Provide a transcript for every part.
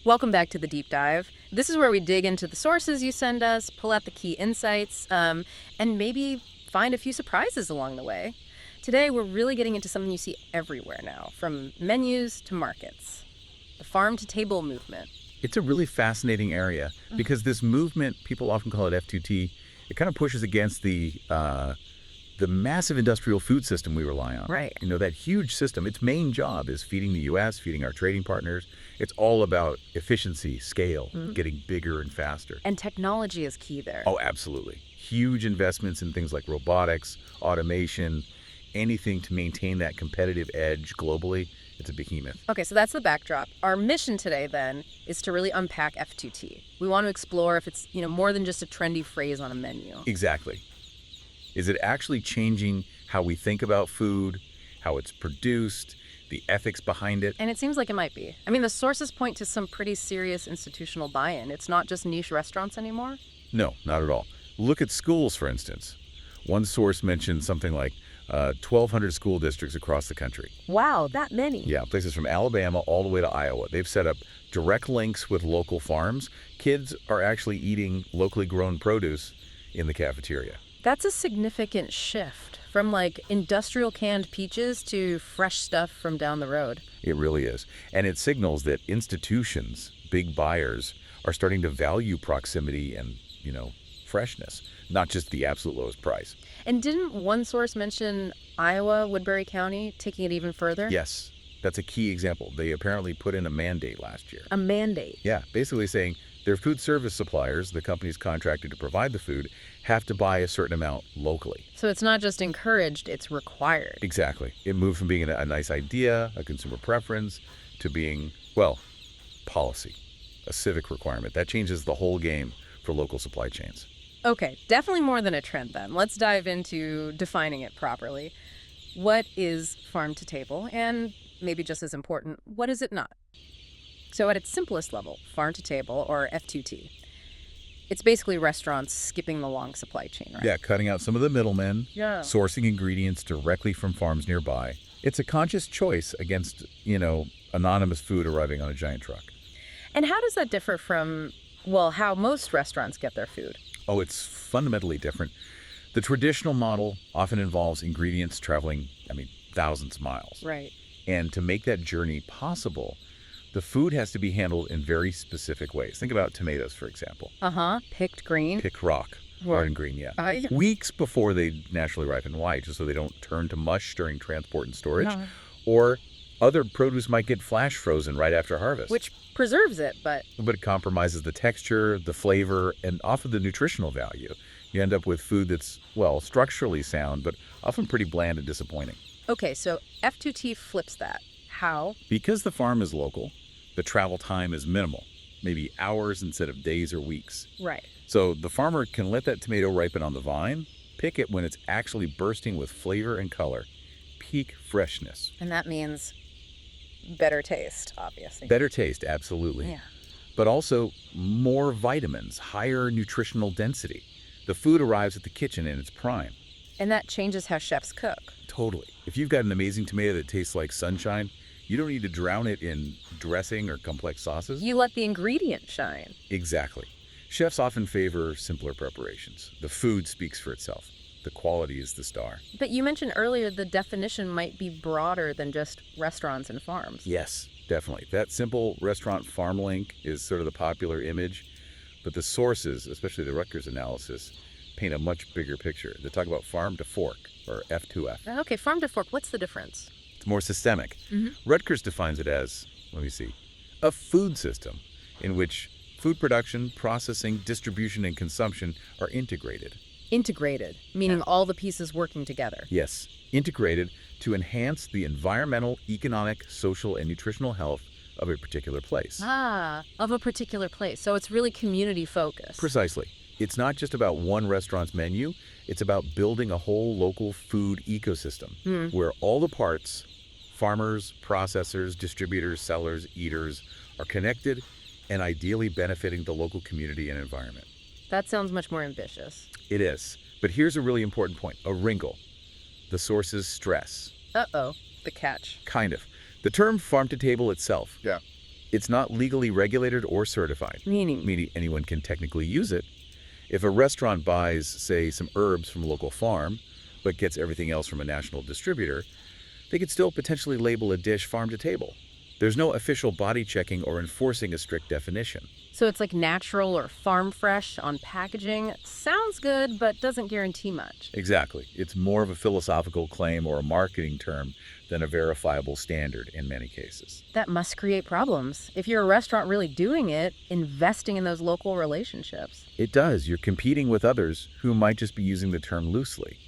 Welcome back to the deep dive. This is where we dig into the sources you send us, pull out the key insights, and maybe find a few surprises along the way. Today, we're really getting into something you see everywhere now, from menus to markets. The farm-to-table movement. It's a really fascinating area because this movement, people often call it F2T, it kind of pushes against the massive industrial food system we rely on. Right. You know, that huge system, its main job is feeding the U.S., feeding our trading partners. It's all about efficiency, scale, getting bigger and faster. And technology is key there. Oh, absolutely. Huge investments in things like robotics, automation, anything to maintain that competitive edge globally. It's a behemoth. Okay, so that's the backdrop. Our mission today, then, is to really unpack F2T. We want to explore if it's, more than just a trendy phrase on a menu. Exactly. Is it actually changing how we think about food, how it's produced, the ethics behind it? And it seems like it might be. I mean, the sources point to some pretty serious institutional buy-in. It's not just niche restaurants anymore. No, not at all. Look at schools, for instance. One source mentioned something like 1,200 school districts across the country. Wow, that many. Yeah, places from Alabama all the way to Iowa. They've set up direct links with local farms. Kids are actually eating locally grown produce in the cafeteria. That's a significant shift from industrial canned peaches to fresh stuff from down the road. It really is. And it signals that institutions, big buyers, are starting to value proximity and, freshness, not just the absolute lowest price. And didn't one source mention Iowa, Woodbury County, taking it even further? Yes, that's a key example. They apparently put in a mandate last year. A mandate? Yeah, basically saying their food service suppliers, the companies contracted to provide the food, have to buy a certain amount locally. So it's not just encouraged, it's required. Exactly. It moved from being a nice idea, a consumer preference, to being, policy, a civic requirement. That changes the whole game for local supply chains. Okay, definitely more than a trend then. Let's dive into defining it properly. What is farm to table? And maybe just as important, what is it not? So at its simplest level, farm to table, or F2T, it's basically restaurants skipping the long supply chain, right? Yeah, cutting out some of the middlemen, Yeah. sourcing ingredients directly from farms nearby. It's a conscious choice against, anonymous food arriving on a giant truck. And how does that differ from, how most restaurants get their food? Oh, it's fundamentally different. The traditional model often involves ingredients traveling, thousands of miles. Right. And to make that journey possible, the food has to be handled in very specific ways. Think about tomatoes, for example. Picked green. Pick rock, garden green, yeah. Weeks before they naturally ripen. Why? Just so they don't turn to mush during transport and storage. No. Or other produce might get flash frozen right after harvest. Which preserves it, but it compromises the texture, the flavor, and often the nutritional value. You end up with food that's, structurally sound, but often pretty bland and disappointing. Okay, so F2T flips that. How? Because the farm is local, the travel time is minimal, maybe hours instead of days or weeks. Right. So the farmer can let that tomato ripen on the vine, pick it when it's actually bursting with flavor and color, peak freshness. And that means better taste, obviously. Better taste, absolutely. Yeah. But also more vitamins, higher nutritional density. The food arrives at the kitchen in its prime. And that changes how chefs cook. Totally. If you've got an amazing tomato that tastes like sunshine, you don't need to drown it in dressing or complex sauces. You let the ingredient shine. Exactly. Chefs often favor simpler preparations. The food speaks for itself. The quality is the star. But you mentioned earlier the definition might be broader than just restaurants and farms. Yes, definitely. That simple restaurant farm link is sort of the popular image, but the sources, especially the Rutgers analysis, paint a much bigger picture. They talk about farm to fork, or F2F. Okay, farm to fork, what's the difference? It's more systemic. Rutgers defines it as, a food system in which food production, processing, distribution, and consumption are integrated. Integrated, meaning all the pieces working together. Yes, integrated to enhance the environmental, economic, social, and nutritional health of a particular place. Of a particular place. So it's really community focused. Precisely. It's not just about one restaurant's menu. It's about building a whole local food ecosystem where all the parts, farmers, processors, distributors, sellers, eaters, are connected and ideally benefiting the local community and environment. That sounds much more ambitious. It is. But here's a really important point, a wrinkle. The sources stress. Uh-oh, the catch. Kind of. The term farm to table itself. Yeah. It's not legally regulated or certified, Meaning? meaning anyone can technically use it. If a restaurant buys, say, some herbs from a local farm, but gets everything else from a national distributor, they could still potentially label a dish farm to table. There's no official body checking or enforcing a strict definition. So it's like natural or farm fresh on packaging. Sounds good, but doesn't guarantee much. Exactly. It's more of a philosophical claim or a marketing term than a verifiable standard in many cases. That must create problems. If you're a restaurant really doing it, investing in those local relationships. It does. You're competing with others who might just be using the term loosely.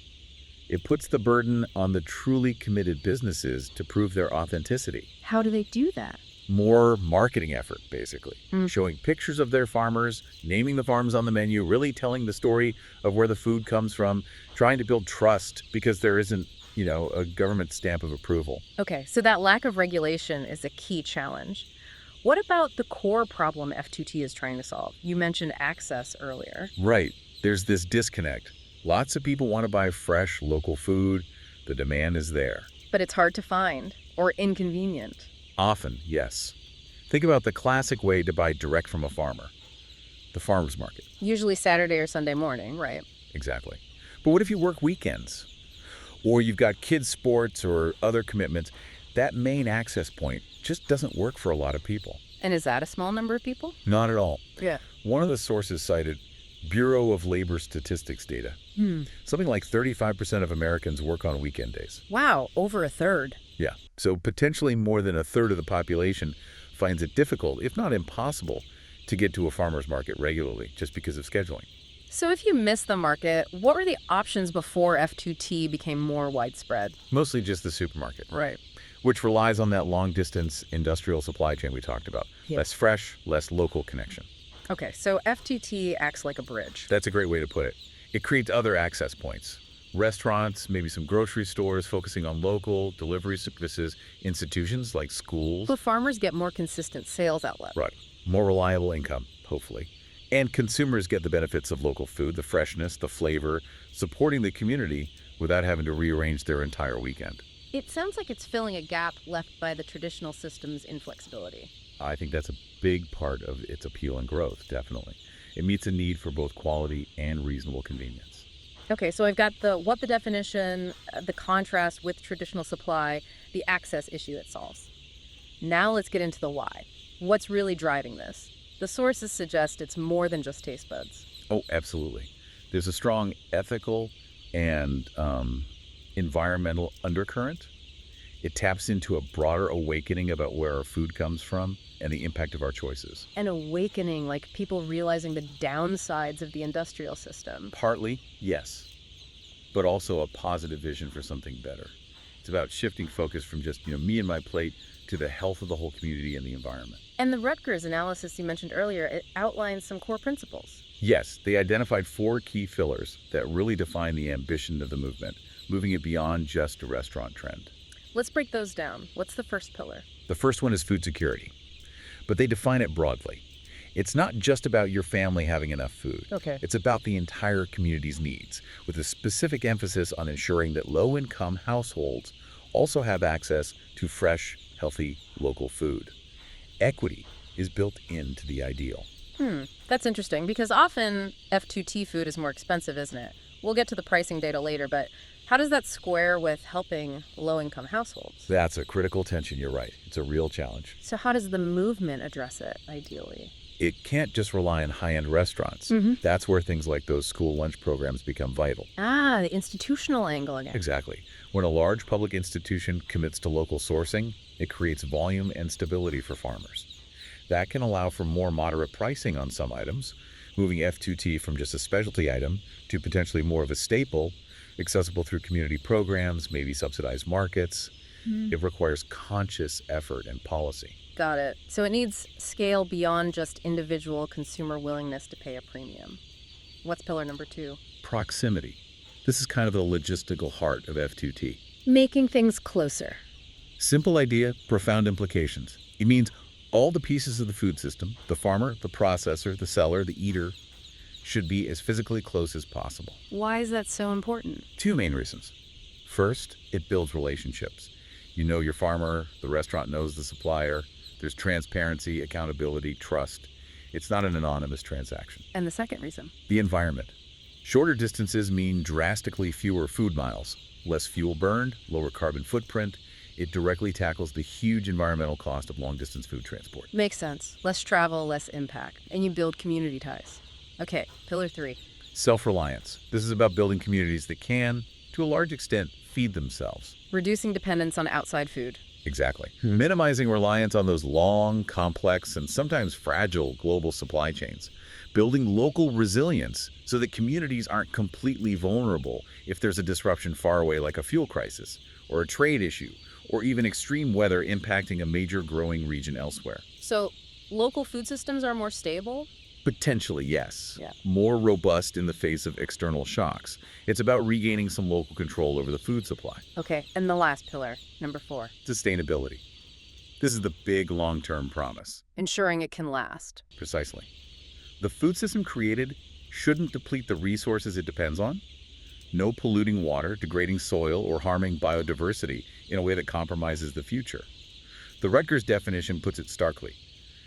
It puts the burden on the truly committed businesses to prove their authenticity. How do they do that? More marketing effort, basically. Showing pictures of their farmers, naming the farms on the menu, really telling the story of where the food comes from, trying to build trust because there isn't, a government stamp of approval. Okay, so that lack of regulation is a key challenge. What about the core problem F2T is trying to solve? You mentioned access earlier. Right. There's this disconnect. Lots of people want to buy fresh, local food. The demand is there. But it's hard to find or inconvenient. Often, yes. Think about the classic way to buy direct from a farmer. The farmer's market. Usually Saturday or Sunday morning, right? Exactly. But what if you work weekends? Or you've got kids' sports or other commitments? That main access point just doesn't work for a lot of people. And is that a small number of people? Not at all. Yeah. One of the sources cited Bureau of Labor Statistics data. Something like 35% of Americans work on weekend days. Wow, over a third. Yeah. So potentially more than a third of the population finds it difficult, if not impossible, to get to a farmer's market regularly just because of scheduling. So if you miss the market, what were the options before F2T became more widespread? Mostly just the supermarket, Right. which relies on that long-distance industrial supply chain we talked about. Yeah. Less fresh, less local connection. Okay, so F2T acts like a bridge. That's a great way to put it. It creates other access points. Restaurants, maybe some grocery stores focusing on local delivery services, institutions like schools. But farmers get more consistent sales outlet. Right. More reliable income, hopefully. And consumers get the benefits of local food, the freshness, the flavor, supporting the community without having to rearrange their entire weekend. It sounds like it's filling a gap left by the traditional system's inflexibility. I think that's a big part of its appeal and growth, definitely. It meets a need for both quality and reasonable convenience. Okay, so I've got the definition, the contrast with traditional supply, the access issue it solves. Now let's get into the why. What's really driving this? The sources suggest it's more than just taste buds. Oh, absolutely. There's a strong ethical and environmental undercurrent. It taps into a broader awakening about where our food comes from and the impact of our choices. An awakening, like people realizing the downsides of the industrial system. Partly, yes, but also a positive vision for something better. It's about shifting focus from just, me and my plate to the health of the whole community and the environment. And the Rutgers analysis you mentioned earlier, it outlines some core principles. Yes, they identified 4 key pillars that really define the ambition of the movement, moving it beyond just a restaurant trend. Let's break those down. What's the first pillar? The first one is food security, but they define it broadly. It's not just about your family having enough food. Okay. It's about the entire community's needs, with a specific emphasis on ensuring that low-income households also have access to fresh, healthy, local food. Equity is built into the ideal. That's interesting because often F2T food is more expensive, isn't it? We'll get to the pricing data later, but how does that square with helping low-income households? That's a critical tension, you're right. It's a real challenge. So how does the movement address it, ideally? It can't just rely on high-end restaurants. That's where things like those school lunch programs become vital. Ah, the institutional angle again. Exactly. When a large public institution commits to local sourcing, it creates volume and stability for farmers. That can allow for more moderate pricing on some items, moving F2T from just a specialty item to potentially more of a staple, accessible through community programs, maybe subsidized markets. It requires conscious effort and policy. Got it. So it needs scale beyond just individual consumer willingness to pay a premium. What's pillar number 2? Proximity. This is kind of the logistical heart of F2T. Making things closer. Simple idea, profound implications. It means all the pieces of the food system, the farmer, the processor, the seller, the eater, should be as physically close as possible. Why is that so important? 2 main reasons. First, it builds relationships. You know your farmer, the restaurant knows the supplier. There's transparency, accountability, trust. It's not an anonymous transaction. And the second reason? The environment. Shorter distances mean drastically fewer food miles, less fuel burned, lower carbon footprint. It directly tackles the huge environmental cost of long-distance food transport. Makes sense. Less travel, less impact. And you build community ties. Okay, pillar 3. Self-reliance. This is about building communities that can, to a large extent, feed themselves. Reducing dependence on outside food. Exactly. Minimizing reliance on those long, complex, and sometimes fragile global supply chains. Building local resilience so that communities aren't completely vulnerable if there's a disruption far away like a fuel crisis, or a trade issue, or even extreme weather impacting a major growing region elsewhere. So, local food systems are more stable? Potentially, yes. Yeah. More robust in the face of external shocks. It's about regaining some local control over the food supply. Okay, and the last pillar, number 4. Sustainability. This is the big long-term promise. Ensuring it can last. Precisely. The food system created shouldn't deplete the resources it depends on. No polluting water, degrading soil, or harming biodiversity in a way that compromises the future. The Rutgers definition puts it starkly.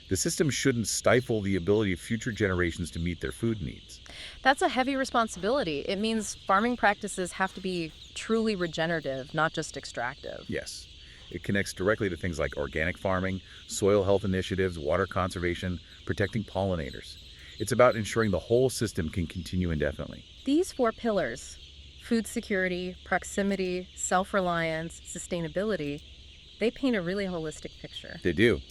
The system shouldn't stifle the ability of future generations to meet their food needs. That's a heavy responsibility. It means farming practices have to be truly regenerative, not just extractive. Yes, it connects directly to things like organic farming, soil health initiatives, water conservation, protecting pollinators. It's about ensuring the whole system can continue indefinitely. These 4 pillars, food security, proximity, self-reliance, sustainability, they paint a really holistic picture. They do.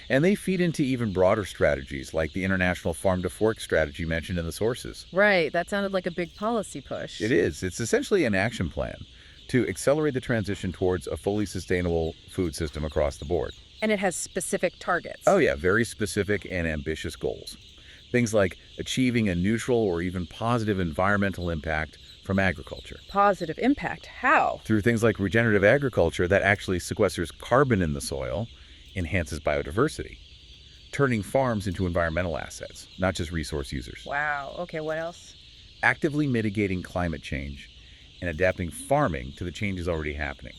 And they feed into even broader strategies like the international farm-to-fork strategy mentioned in the sources. Right, that sounded like a big policy push. It is. It's essentially an action plan to accelerate the transition towards a fully sustainable food system across the board. And it has specific targets. Oh yeah, very specific and ambitious goals. Things like achieving a neutral or even positive environmental impact from agriculture. Positive impact? How? Through things like regenerative agriculture that actually sequesters carbon in the soil, enhances biodiversity, turning farms into environmental assets, not just resource users. Wow. Okay, what else? Actively mitigating climate change and adapting farming to the changes already happening.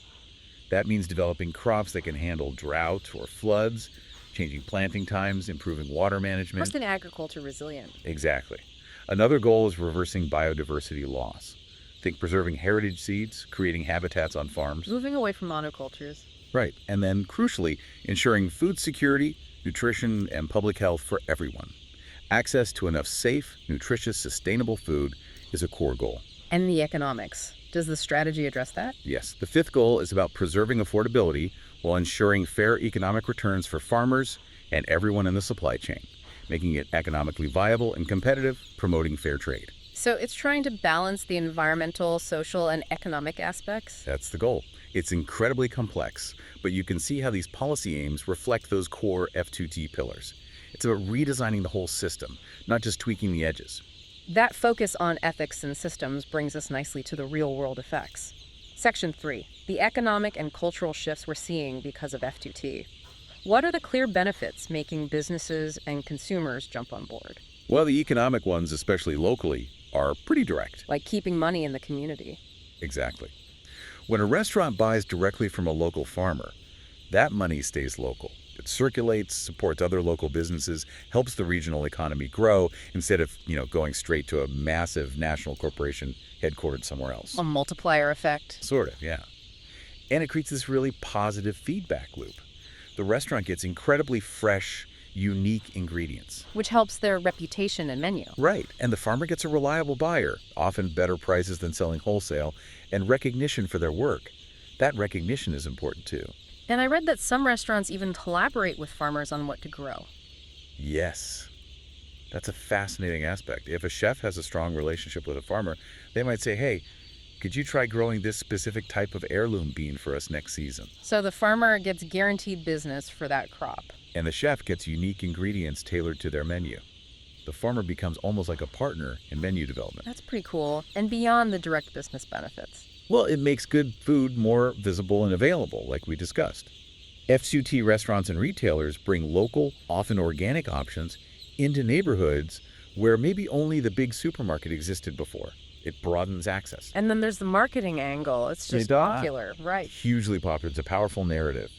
That means developing crops that can handle drought or floods, changing planting times, improving water management. What's an agriculture resilient? Exactly. Another goal is reversing biodiversity loss. Think preserving heritage seeds, creating habitats on farms. Moving away from monocultures. Right. And then, crucially, ensuring food security, nutrition, and public health for everyone. Access to enough safe, nutritious, sustainable food is a core goal. And the economics. Does the strategy address that? Yes. The 5th goal is about preserving affordability while ensuring fair economic returns for farmers and everyone in the supply chain, making it economically viable and competitive, promoting fair trade. So it's trying to balance the environmental, social, and economic aspects? That's the goal. It's incredibly complex, but you can see how these policy aims reflect those core F2T pillars. It's about redesigning the whole system, not just tweaking the edges. That focus on ethics and systems brings us nicely to the real-world effects. Section 3, the economic and cultural shifts we're seeing because of F2T. What are the clear benefits making businesses and consumers jump on board? Well, the economic ones, especially locally, are pretty direct. Like keeping money in the community. Exactly. When a restaurant buys directly from a local farmer, that money stays local. It circulates, supports other local businesses, helps the regional economy grow instead of, going straight to a massive national corporation headquartered somewhere else. A multiplier effect. Sort of, yeah. And it creates this really positive feedback loop. The restaurant gets incredibly fresh, unique ingredients. Which helps their reputation and menu. Right. And the farmer gets a reliable buyer, often better prices than selling wholesale, and recognition for their work. That recognition is important too. And I read that some restaurants even collaborate with farmers on what to grow. Yes. That's a fascinating aspect. If a chef has a strong relationship with a farmer, they might say, hey, could you try growing this specific type of heirloom bean for us next season? So the farmer gets guaranteed business for that crop. And the chef gets unique ingredients tailored to their menu. The farmer becomes almost like a partner in menu development. That's pretty cool, and beyond the direct business benefits. Well, it makes good food more visible and available, like we discussed. F2T restaurants and retailers bring local, often organic options into neighborhoods where maybe only the big supermarket existed before. It broadens access. And then there's the marketing angle. It's just popular, right? Hugely popular. It's a powerful narrative.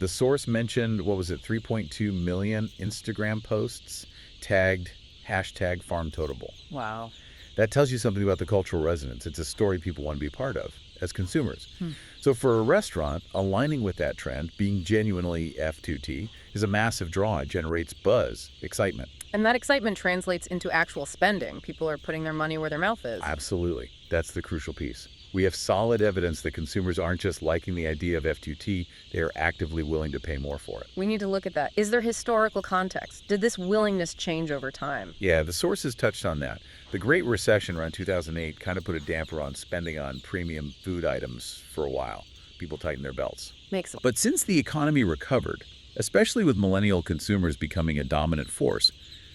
The The source mentioned, what was it, 3.2 million Instagram posts tagged #FarmToteable. Wow. That tells you something about the cultural resonance. It's a story people want to be part of as consumers. So for a restaurant, aligning with that trend, being genuinely F2T, is a massive draw. It generates buzz, excitement. And that excitement translates into actual spending. People are putting their money where their mouth is. Absolutely. That's the crucial piece. We have solid evidence that consumers aren't just liking the idea of F2T, they are actively willing to pay more for it. We need to look at that. Is there historical context? Did this willingness change over time? Yeah, the sources touched on that. The Great Recession around 2008 kind of put a damper on spending on premium food items for a while. People tightened their belts. Makes sense. But since the economy recovered, especially with millennial consumers becoming a dominant force,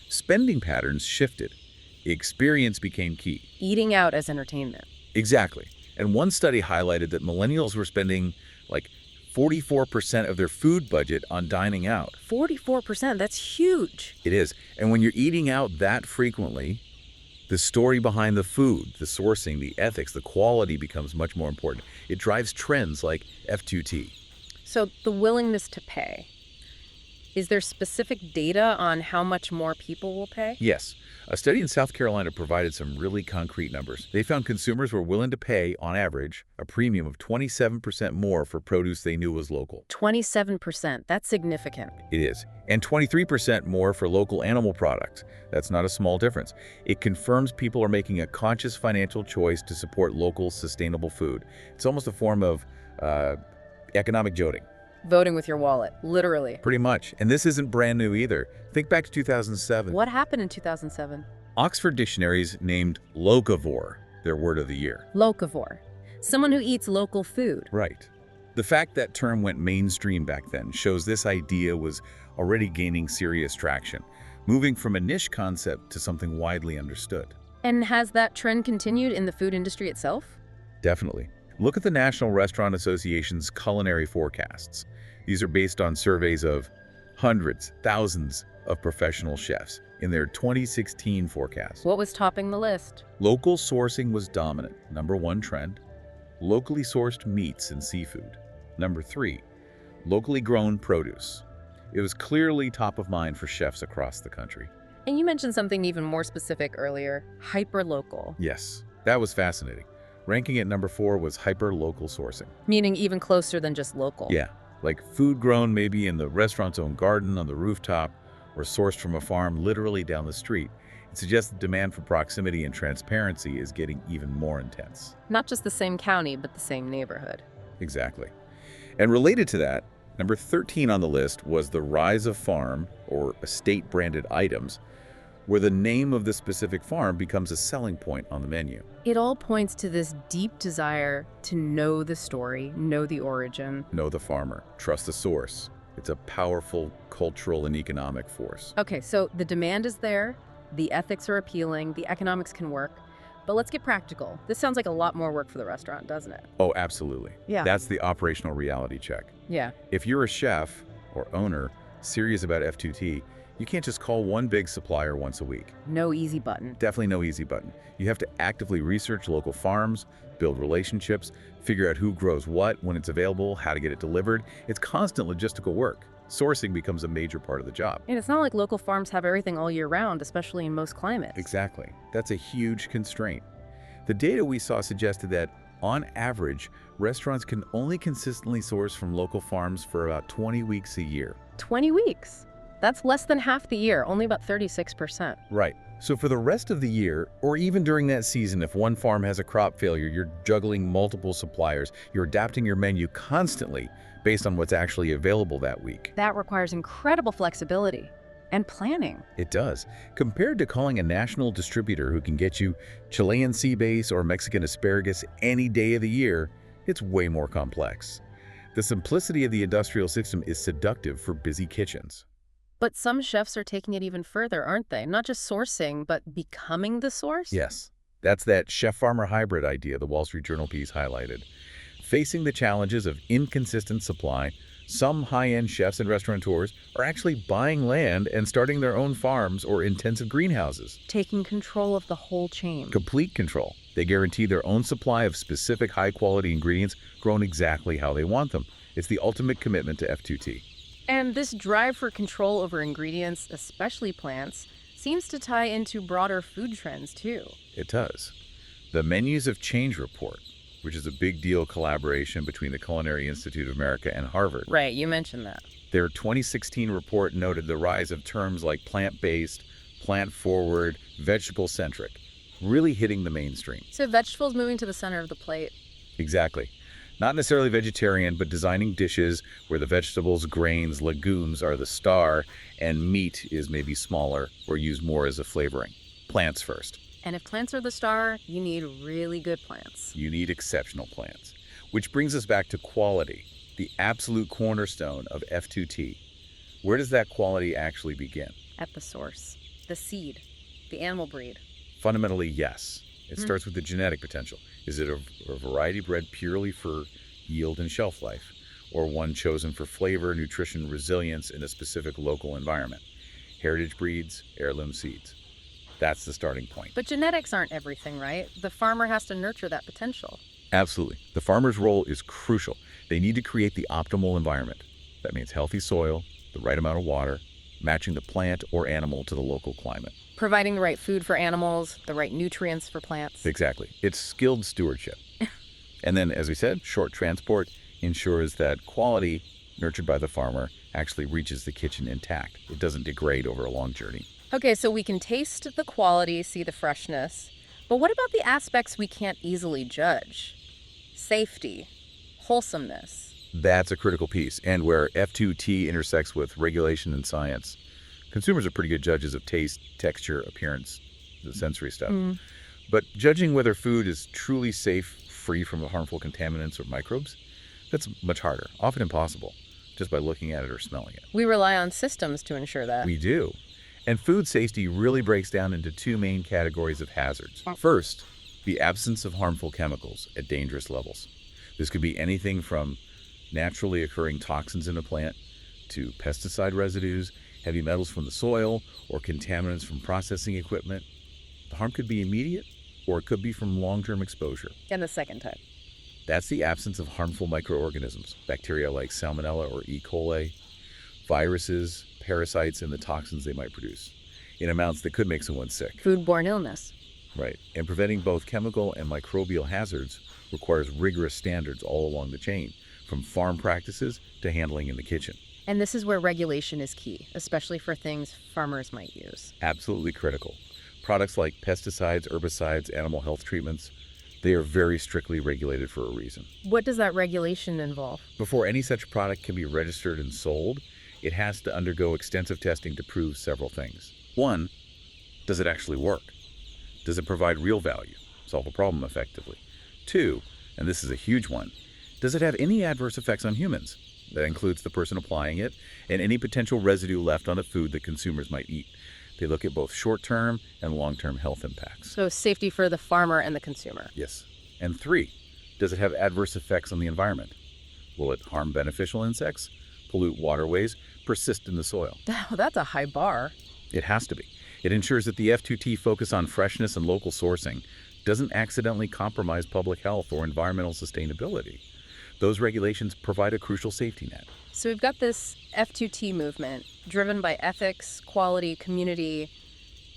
spending patterns shifted. Experience became key. Eating out as entertainment. Exactly. And one study highlighted that millennials were spending like 44% of their food budget on dining out. 44%, that's huge. It is. And when you're eating out that frequently, the story behind the food, the sourcing, the ethics, the quality becomes much more important. It drives trends like F2T. So the willingness to pay. Is there specific data on how much more people will pay? Yes. A study in South Carolina provided some really concrete numbers. They found consumers were willing to pay, on average, a premium of 27% more for produce they knew was local. 27%, that's significant. It is. And 23% more for local animal products. That's not a small difference. It confirms people are making a conscious financial choice to support local, sustainable food. It's almost a form of economic joting. Voting with your wallet, literally. Pretty much. And this isn't brand new either. Think back to 2007. What happened in 2007? Oxford Dictionaries named locavore their word of the year. Locavore. Someone who eats local food. Right. The fact that term went mainstream back then shows this idea was already gaining serious traction, moving from a niche concept to something widely understood. And has that trend continued in the food industry itself? Definitely. Look at the National Restaurant Association's culinary forecasts. These are based on surveys of hundreds, thousands of professional chefs in their 2016 forecast. What was topping the list? Local sourcing was dominant, #1 trend. Locally sourced meats and seafood. #3, locally grown produce. It was clearly top of mind for chefs across the country. And you mentioned something even more specific earlier, hyper-local. Yes, that was fascinating. Ranking at #4 was hyper-local sourcing. Meaning even closer than just local. Yeah, like food grown maybe in the restaurant's own garden on the rooftop or sourced from a farm literally down the street. It suggests the demand for proximity and transparency is getting even more intense. Not just the same county, but the same neighborhood. Exactly. And related to that, #13 on the list was the rise of farm or estate-branded items, where the name of the specific farm becomes a selling point on the menu. It all points to this deep desire to know the story, know the origin. Know the farmer, trust the source. It's a powerful cultural and economic force. Okay, so the demand is there, the ethics are appealing, the economics can work, but let's get practical. This sounds like a lot more work for the restaurant, doesn't it? Oh, absolutely. Yeah. That's the operational reality check. Yeah. If you're a chef or owner serious about F2T, you can't just call one big supplier once a week. No easy button. Definitely no easy button. You have to actively research local farms, build relationships, figure out who grows what, when it's available, how to get it delivered. It's constant logistical work. Sourcing becomes a major part of the job. And it's not like local farms have everything all year round, especially in most climates. Exactly. That's a huge constraint. The data we saw suggested that, on average, restaurants can only consistently source from local farms for about 20 weeks a year. 20 weeks. That's less than half the year, only about 36%. Right. So for the rest of the year, or even during that season, if one farm has a crop failure, you're juggling multiple suppliers. You're adapting your menu constantly based on what's actually available that week. That requires incredible flexibility and planning. It does. Compared to calling a national distributor who can get you Chilean sea bass or Mexican asparagus any day of the year, it's way more complex. The simplicity of the industrial system is seductive for busy kitchens. But some chefs are taking it even further, aren't they? Not just sourcing, but becoming the source? Yes. That's that chef-farmer hybrid idea the Wall Street Journal piece highlighted. Facing the challenges of inconsistent supply, some high-end chefs and restaurateurs are actually buying land and starting their own farms or intensive greenhouses. Taking control of the whole chain. Complete control. They guarantee their own supply of specific high-quality ingredients grown exactly how they want them. It's the ultimate commitment to F2T. And this drive for control over ingredients, especially plants, seems to tie into broader food trends too. It does. The Menus of Change report, which is a big deal collaboration between the Culinary Institute of America and Harvard. Right, you mentioned that. Their 2016 report noted the rise of terms like plant-based, plant-forward, vegetable-centric, really hitting the mainstream. So vegetables moving to the center of the plate. Exactly. Not necessarily vegetarian, but designing dishes where the vegetables, grains, legumes are the star, and meat is maybe smaller or used more as a flavoring. Plants first. And if plants are the star, you need really good plants. You need exceptional plants. Which brings us back to quality, the absolute cornerstone of F2T. Where does that quality actually begin? At the source. The seed. The animal breed. Fundamentally, yes. It starts with the genetic potential. Is it a variety bred purely for yield and shelf life, or one chosen for flavor, nutrition, resilience in a specific local environment? Heritage breeds, heirloom seeds. That's the starting point. But genetics aren't everything, right? The farmer has to nurture that potential. Absolutely. The farmer's role is crucial. They need to create the optimal environment. That means healthy soil, the right amount of water, matching the plant or animal to the local climate. Providing the right food for animals, the right nutrients for plants. Exactly. It's skilled stewardship. And then, as we said, short transport ensures that quality, nurtured by the farmer, actually reaches the kitchen intact. It doesn't degrade over a long journey. Okay, so we can taste the quality, see the freshness. But what about the aspects we can't easily judge? Safety, wholesomeness. That's a critical piece, and where F2T intersects with regulation and science. Consumers are pretty good judges of taste, texture, appearance, the sensory stuff. But judging whether food is truly safe, free from harmful contaminants or microbes, that's much harder, often impossible, just by looking at it or smelling it. We rely on systems to ensure that. We do. And food safety really breaks down into two main categories of hazards. First, the absence of harmful chemicals at dangerous levels. This could be anything from naturally occurring toxins in a plant to pesticide residues, heavy metals from the soil, or contaminants from processing equipment. The harm could be immediate, or it could be from long-term exposure. And the second type. That's the absence of harmful microorganisms, bacteria like Salmonella or E. coli, viruses, parasites, and the toxins they might produce, in amounts that could make someone sick. Foodborne illness. Right. And preventing both chemical and microbial hazards requires rigorous standards all along the chain, from farm practices to handling in the kitchen. And this is where regulation is key, especially for things farmers might use. Absolutely critical. Products like pesticides, herbicides, animal health treatments, they are very strictly regulated for a reason. What does that regulation involve? Before any such product can be registered and sold, it has to undergo extensive testing to prove several things. One, does it actually work? Does it provide real value, solve a problem effectively? Two, and this is a huge one, does it have any adverse effects on humans? That includes the person applying it and any potential residue left on the food that consumers might eat. They look at both short-term and long-term health impacts. So safety for the farmer and the consumer. Yes. And three, does it have adverse effects on the environment? Will it harm beneficial insects, pollute waterways, persist in the soil? That's a high bar. It has to be. It ensures that the F2T focus on freshness and local sourcing doesn't accidentally compromise public health or environmental sustainability. Those regulations provide a crucial safety net. So we've got this F2T movement driven by ethics, quality, community,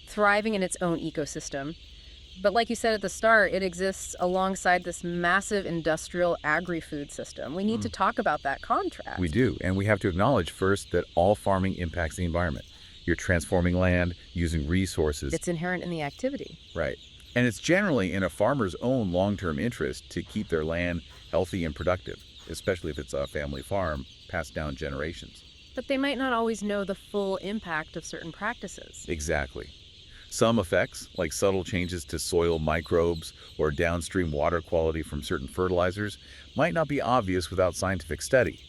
thriving in its own ecosystem. But like you said at the start, it exists alongside this massive industrial agri-food system. We need to talk about that contrast. We do, and we have to acknowledge first that all farming impacts the environment. You're transforming land, using resources. It's inherent in the activity. Right. And it's generally in a farmer's own long-term interest to keep their land healthy and productive, especially if it's a family farm passed down generations. But they might not always know the full impact of certain practices. Exactly. Some effects, like subtle changes to soil microbes or downstream water quality from certain fertilizers, might not be obvious without scientific study.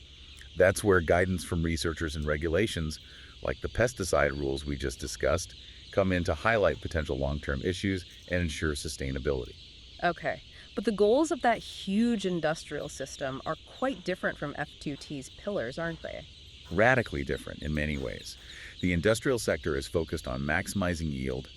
That's where guidance from researchers and regulations, like the pesticide rules we just discussed, come in to highlight potential long-term issues and ensure sustainability. Okay, but the goals of that huge industrial system are quite different from F2T's pillars, aren't they? Radically different in many ways. The industrial sector is focused on maximizing yield,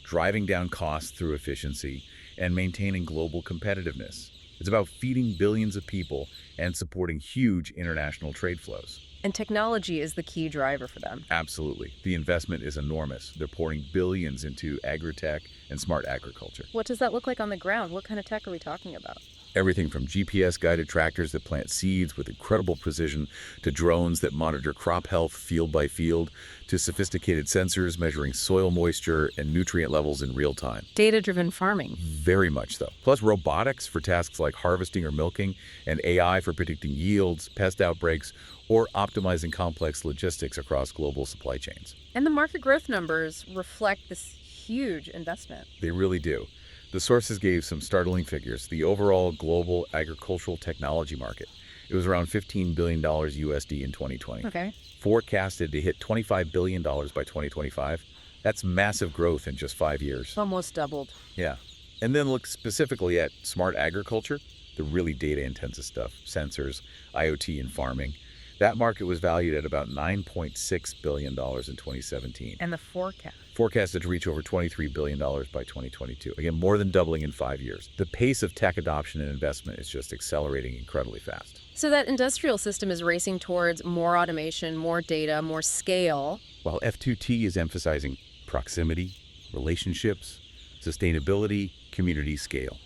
driving down costs through efficiency, and maintaining global competitiveness. It's about feeding billions of people and supporting huge international trade flows. And technology is the key driver for them. Absolutely. The investment is enormous. They're pouring billions into agri-tech and smart agriculture. What does that look like on the ground? What kind of tech are we talking about? Everything from GPS-guided tractors that plant seeds with incredible precision to drones that monitor crop health field by field to sophisticated sensors measuring soil moisture and nutrient levels in real time. Data-driven farming. Very much so. Plus robotics for tasks like harvesting or milking, and AI for predicting yields, pest outbreaks, or optimizing complex logistics across global supply chains. And the market growth numbers reflect this huge investment. They really do. The sources gave some startling figures. The overall global agricultural technology market, it was around $15 billion USD in 2020. Okay. Forecasted to hit $25 billion by 2025. That's massive growth in just 5 years. Almost doubled. Yeah. And then look specifically at smart agriculture, the really data-intensive stuff, sensors, IoT, and farming. That market was valued at about $9.6 billion in 2017. And the forecast. Forecasted to reach over $23 billion by 2022. Again, more than doubling in 5 years. The pace of tech adoption and investment is just accelerating incredibly fast. So that industrial system is racing towards more automation, more data, more scale. While F2T is emphasizing proximity, relationships, sustainability, community scale.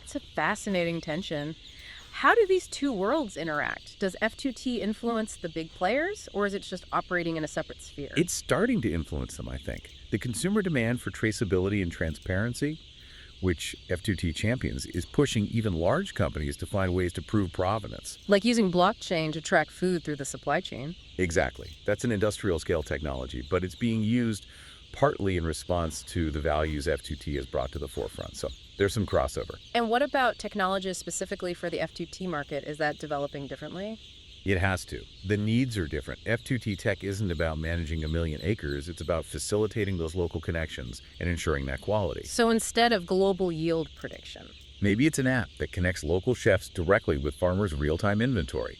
It's a fascinating tension. How do these two worlds interact? Does F2T influence the big players, or is it just operating in a separate sphere? It's starting to influence them, I think. The consumer demand for traceability and transparency, which F2T champions, is pushing even large companies to find ways to prove provenance. Like using blockchain to track food through the supply chain. Exactly. That's an industrial scale technology, but it's being used partly in response to the values F2T has brought to the forefront. So there's some crossover. And what about technologies specifically for the F2T market? Is that developing differently? It has to. The needs are different. F2T tech isn't about managing 1 million acres. It's about facilitating those local connections and ensuring that quality. So instead of global yield prediction. Maybe it's an app that connects local chefs directly with farmers' real-time inventory,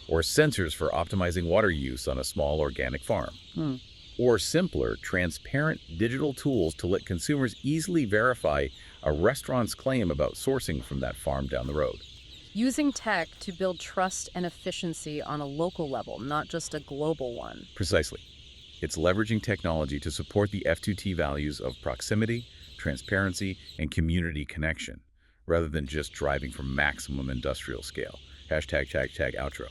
or sensors for optimizing water use on a small organic farm. Or simpler, transparent digital tools to let consumers easily verify a restaurant's claim about sourcing from that farm down the road. Using tech to build trust and efficiency on a local level, not just a global one. Precisely. It's leveraging technology to support the F2T values of proximity, transparency, and community connection, rather than just driving for maximum industrial scale. Hashtag outro.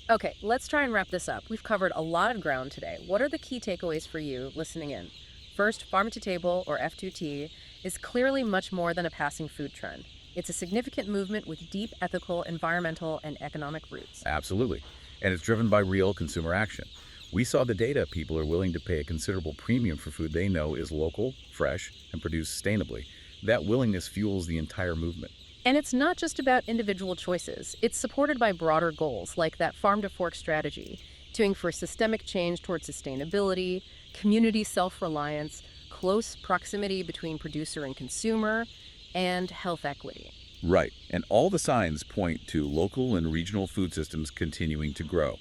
Okay, let's try and wrap this up. We've covered a lot of ground today. What are the key takeaways for you listening in? First, farm to table, or F2T, is clearly much more than a passing food trend. It's a significant movement with deep ethical, environmental, and economic roots. Absolutely. And it's driven by real consumer action. We saw the data. People are willing to pay a considerable premium for food they know is local, fresh, and produced sustainably. That willingness fuels the entire movement. And it's not just about individual choices. It's supported by broader goals, like that farm-to-fork strategy, to aim for systemic change towards sustainability, community self-reliance, close proximity between producer and consumer, and health equity. Right. And all the signs point to local and regional food systems continuing to grow.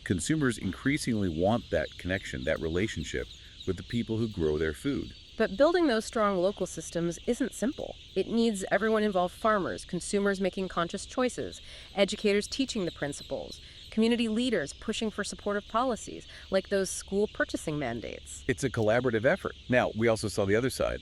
Consumers increasingly want that connection, that relationship with the people who grow their food. But building those strong local systems isn't simple. It needs everyone involved: farmers, consumers making conscious choices, educators teaching the principles, community leaders pushing for supportive policies, like those school purchasing mandates. It's a collaborative effort. Now, we also saw the other side.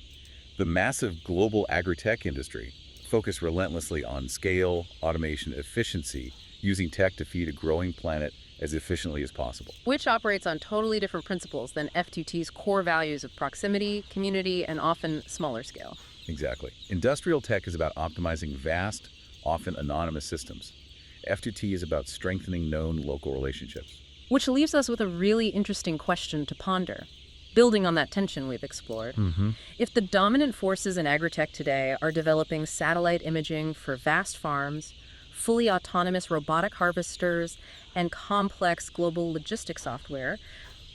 The massive global agri-tech industry focused relentlessly on scale, automation, efficiency, using tech to feed a growing planet as efficiently as possible. Which operates on totally different principles than F2T's core values of proximity, community, and often smaller scale. Exactly. Industrial tech is about optimizing vast, often anonymous systems. F2T is about strengthening known local relationships. Which leaves us with a really interesting question to ponder. Building on that tension we've explored, if the dominant forces in agri-tech today are developing satellite imaging for vast farms, fully autonomous robotic harvesters, and complex global logistics software,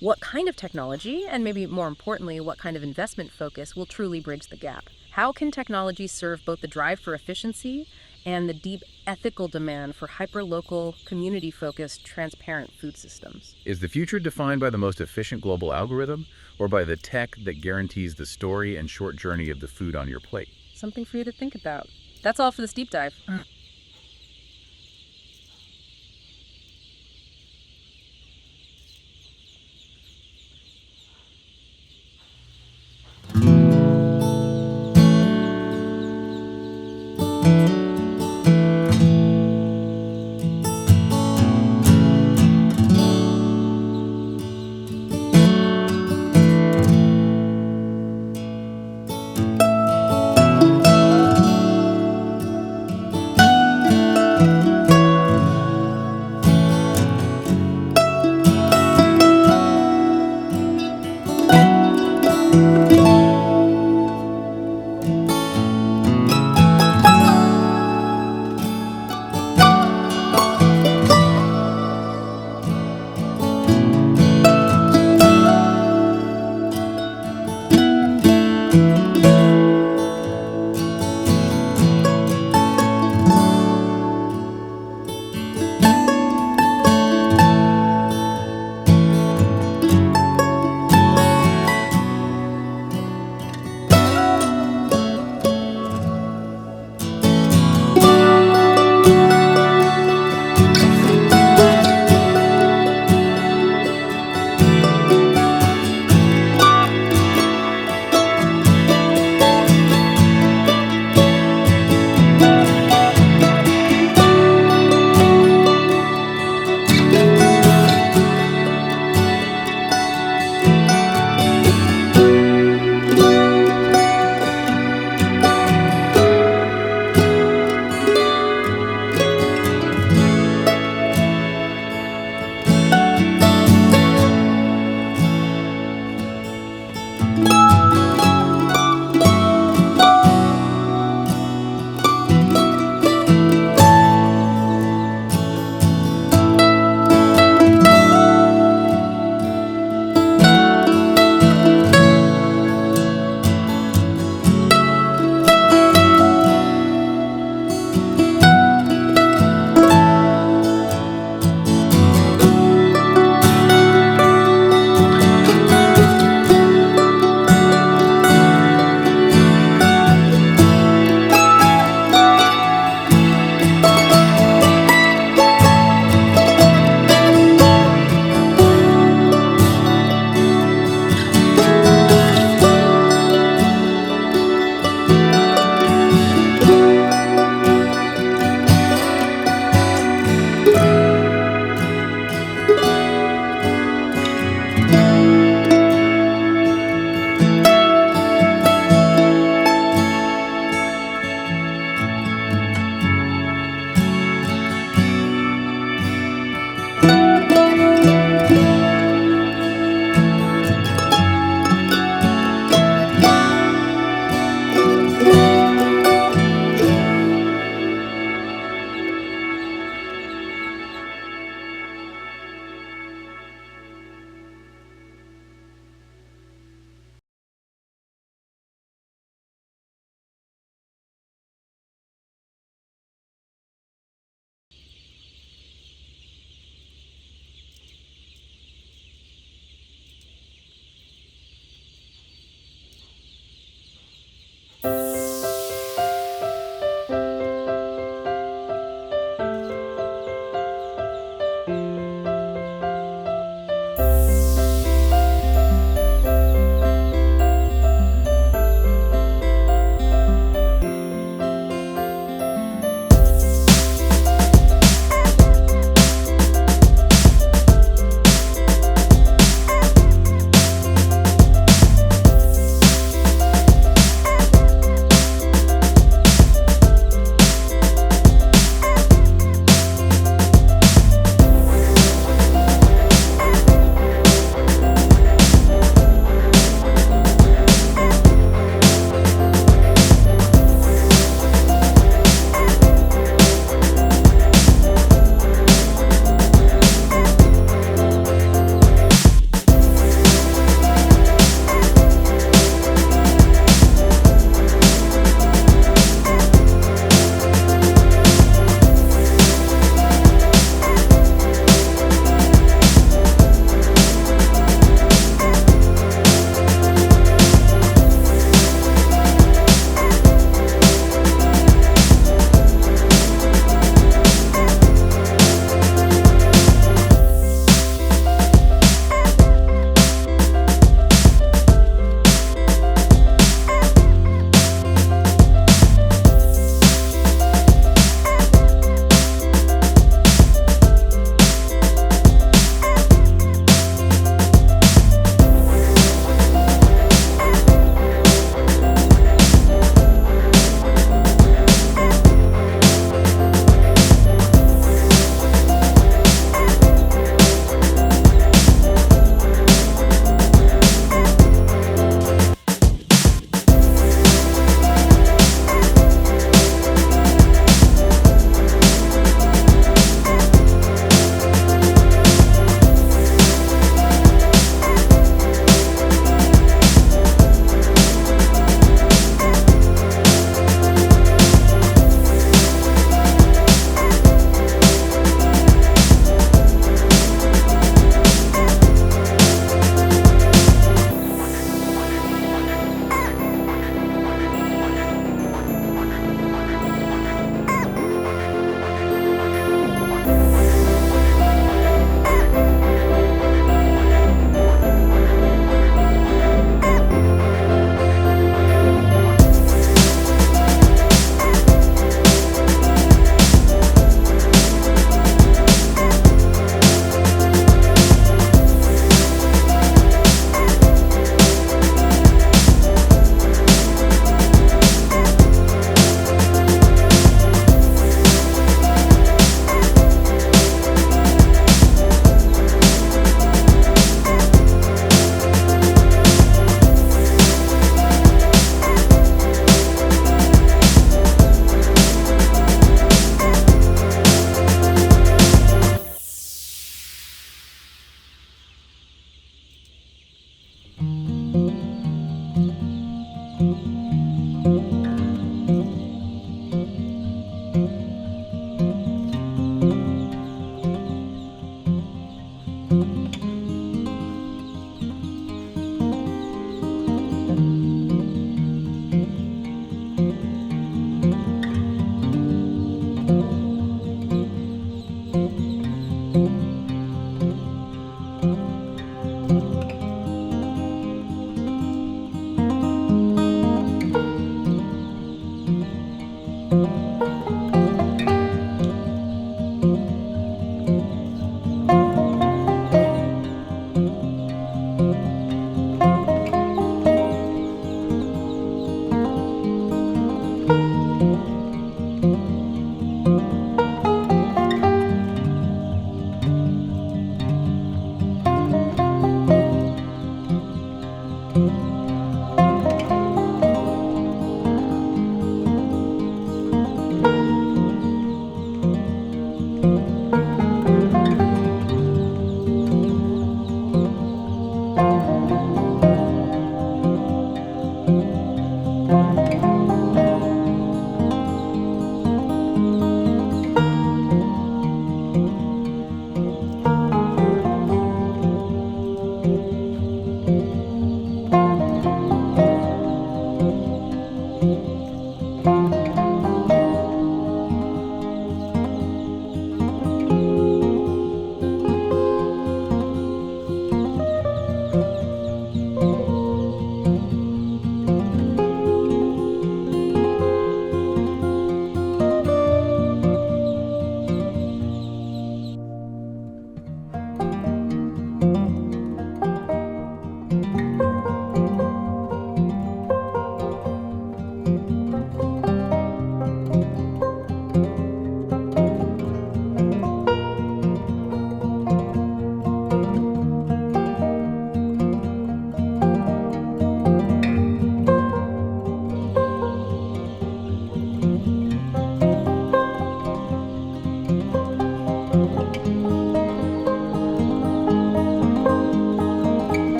what kind of technology, and maybe more importantly, what kind of investment focus will truly bridge the gap? How can technology serve both the drive for efficiency and the deep ethical demand for hyper-local, community-focused, transparent food systems? Is the future defined by the most efficient global algorithm, or by the tech that guarantees the story and short journey of the food on your plate? Something for you to think about. That's all for this deep dive.